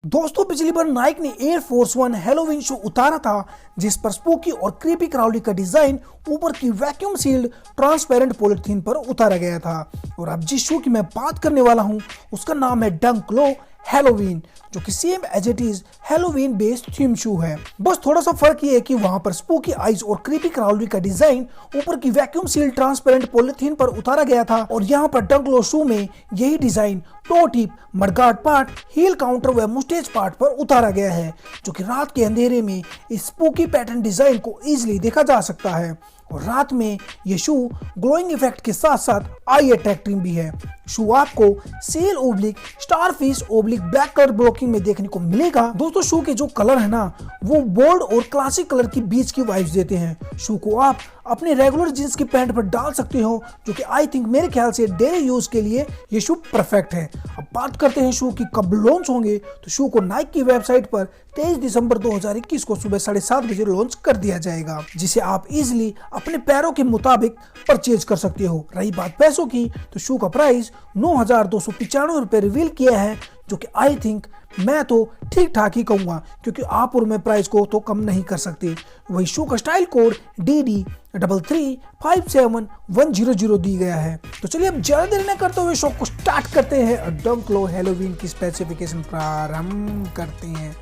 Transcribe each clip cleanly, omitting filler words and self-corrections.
दोस्तों पिछली बार नाइक ने एयर फोर्स वन हैलोवीन शू उतारा था जिस पर स्पूकी और क्रीपी क्राउली का डिजाइन ऊपर की वैक्यूम सील्ड ट्रांसपेरेंट पॉलिथीन पर उतारा गया था। और अब जिस शू की मैं बात करने वाला हूं उसका नाम है डंकलो हैलोवीन, जो कि same as it is Halloween based theme shoe है। बस थोड़ा सा फर्क ये है कि वहां पर स्पूकी आइज और क्रीपी क्राउली का डिजाइन ऊपर की वैक्यूम सील्ड ट्रांसपेरेंट पॉलिथीन पर उतारा गया था और यहाँ पर डंकलो शू में यही design toe tip, mudguard part, heel counter व मुस्टेज पार्ट पर उतारा गया है, जो कि रात के अंधेरे में इस स्पूकी पैटर्न डिजाइन को इजीली देखा जा सकता है। और रात में ये शू ग्लोइंग इफेक्ट के साथ साथ आई अट्रैक्टिंग भी है। शू आपको sail oblique starfish oblique black colour blocking में देखने को मिलेगा। दोस्तों शू के जो कलर है ना वो बोल्ड और क्लासिक कलर की बीच की वाइब्स देते हैं। शू को आप अपने रेगुलर जींस की पैंट पर डाल सकते हो, जो कि आई थिंक मेरे ख्याल से डेली यूज के लिए ये शू परफेक्ट है। अब बात करते हैं शू की कब लॉन्च होंगे, तो शू को नाइक की वेबसाइट पर 23 दिसंबर 2021 को सुबह 7:30 बजे लॉन्च कर दिया जाएगा, जिसे आप इजीली अपने पैरों के मुताबिक परचेज कर सकते हो। रही बात पैसों की, तो शू का प्राइस 9,295 रुपए रिवील किया है, जो कि आई थिंक मैं तो ठीक ठाक ही कहूंगा, क्योंकि आप और मैं प्राइस को तो कम नहीं कर सकते। वही शू का स्टाइल कोड DD3357100 दी गया है। तो चलिए अब ज्यादा देर न करते हुए शो को स्टार्ट करते हैं और डंकलो हैलोवीन की स्पेसिफिकेशन प्रारंभ करते हैं।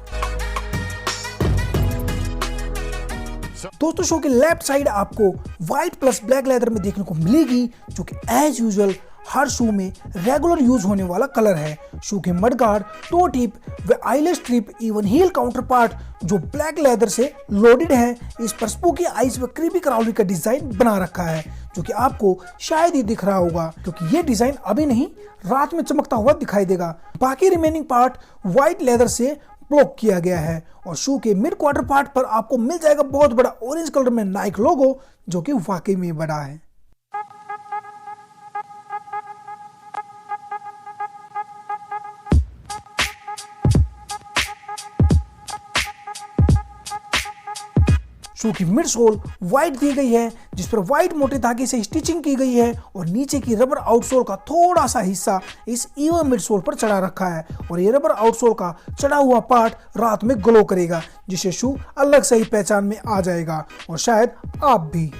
दोस्तों शो के लेफ्ट साइड आपको व्हाइट प्लस ब्लैक लेदर में देखने को मिलेगी, जो कि एज यूजुअल हर शू में रेगुलर यूज होने वाला कलर है। शू के मडगार्ड, टो टिप व eyelets strip even heel counter part जो ब्लैक लेदर से लोडेड है, इस पर स्पूकी आइज व क्रीपी क्राउली का डिजाइन बना रखा है, जो कि आपको शायद ही दिख रहा होगा क्योंकि ये डिजाइन अभी नहीं रात में चमकता हुआ दिखाई देगा। बाकी रिमेनिंग पार्ट व्हाइट लेदर से ब्लॉक किया गया है और शू के मिड क्वार्टर पार्ट पर आपको मिल जाएगा बहुत बड़ा ऑरेंज कलर में नाइक लोगो, जो कि वाकई में बड़ा है। शू की मिड सोल व्हाइट दी गई है, जिस पर व्हाइट मोटे धागे से स्टिचिंग की गई है और नीचे की रबर आउटसोल का थोड़ा सा हिस्सा इस इवन मिड सोल पर चढ़ा रखा है और ये रबर आउटसोल का चढ़ा हुआ पार्ट रात में ग्लो करेगा, जिससे शू अलग से ही पहचान में आ जाएगा और शायद आप भी।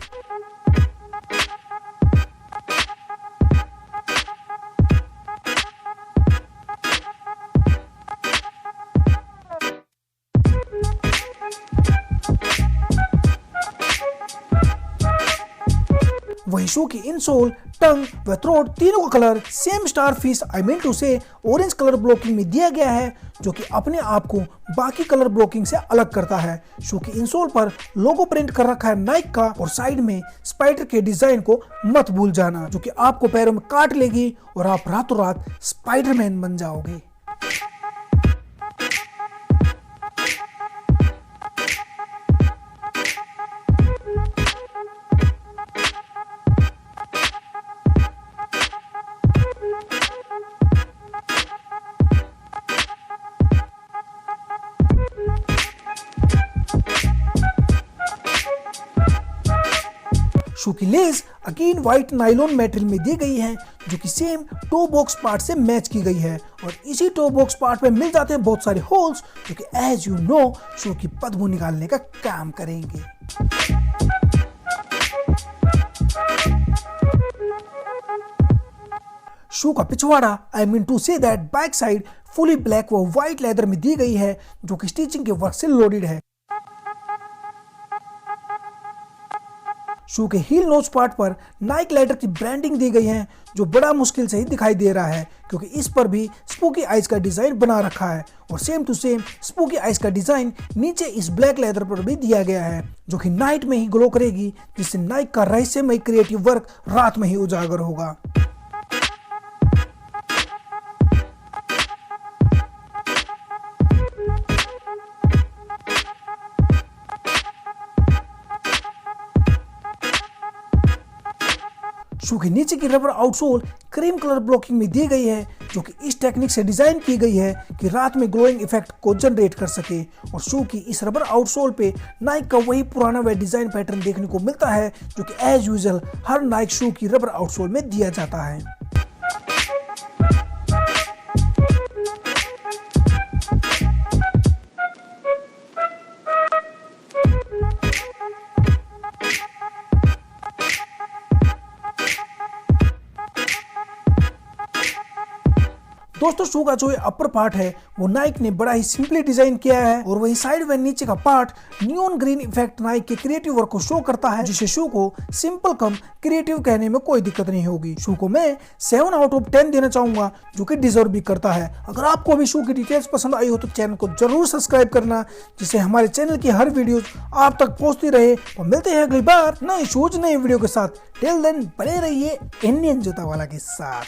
वही शू की इनसोल, टंग व थ्रोट तीनों का colour same starfish I mean to से ऑरेंज कलर ब्लॉकिंग में दिया गया है, जो कि अपने आप को बाकी कलर ब्लॉकिंग से अलग करता है। शू की इनसोल पर लोगो प्रिंट कर रखा है नाइक का और साइड में स्पाइडर के डिजाइन को मत भूल जाना, जो कि आपको पैरों में काट लेगी और आप रातों रात स्पाइडरमैन बन जाओगे। शू की less again white nylon material में दी गई है, जो कि सेम टो बॉक्स पार्ट से मैच की गई है और इसी टो बॉक्स पार्ट में मिल जाते हैं बहुत सारे होल्स, जो कि एज यू नो शू की बदबू निकालने का काम करेंगे। शू का पिछवाड़ा I mean to say that back side fully black व व्हाइट लेदर में दी गई है, जो कि स्टिचिंग के वर्क से लोडेड है। शू के हील नोच पार्ट पर नाइक लेदर की ब्रांडिंग दी गई है, जो बड़ा मुश्किल से ही दिखाई दे रहा है क्योंकि इस पर भी स्पूकी आइज का डिजाइन बना रखा है और same to same spooky eyes का डिजाइन नीचे इस ब्लैक लेदर पर भी दिया गया है, जो कि नाइट में ही ग्लो करेगी, जिससे नाइक का रहस्यमय क्रिएटिव वर्क रात में ही उजागर होगा। शू के नीचे की rubber outsole cream colour blocking में दी गई है, जो कि इस टेक्निक से डिजाइन की गई है कि रात में ग्लोइंग इफेक्ट को जनरेट कर सके। और शू की इस रबर आउटसोल पे नाइक का वही पुराना वह डिजाइन पैटर्न देखने को मिलता है जो कि एज यूजुअल हर नाइक शू की रबर आउटसोल में दिया जाता है। दोस्तों शू का जो अपर पार्ट है वो नाइक ने बड़ा ही सिंपली डिजाइन किया है और वही साइड व नीचे का part neon green effect Naik के क्रिएटिव वर्क को शो करता है, जिससे शू को सिंपल कम क्रिएटिव कहने में कोई दिक्कत नहीं होगी। शू को मैं 7 आउट ऑफ 10 देना चाहूंगा, जो कि डिजर्व भी करता है। अगर आपको अभी शू की डिटेल्स पसंद आई हो तो चैनल को जरूर सब्सक्राइब करना, जिससे हमारे चैनल की हर वीडियो आप तक पहुंचती रहे। और मिलते हैं अगली बार नए शूज नए वीडियो के साथ। टिल देन बने रहिए इंडियन जूता वाला के साथ।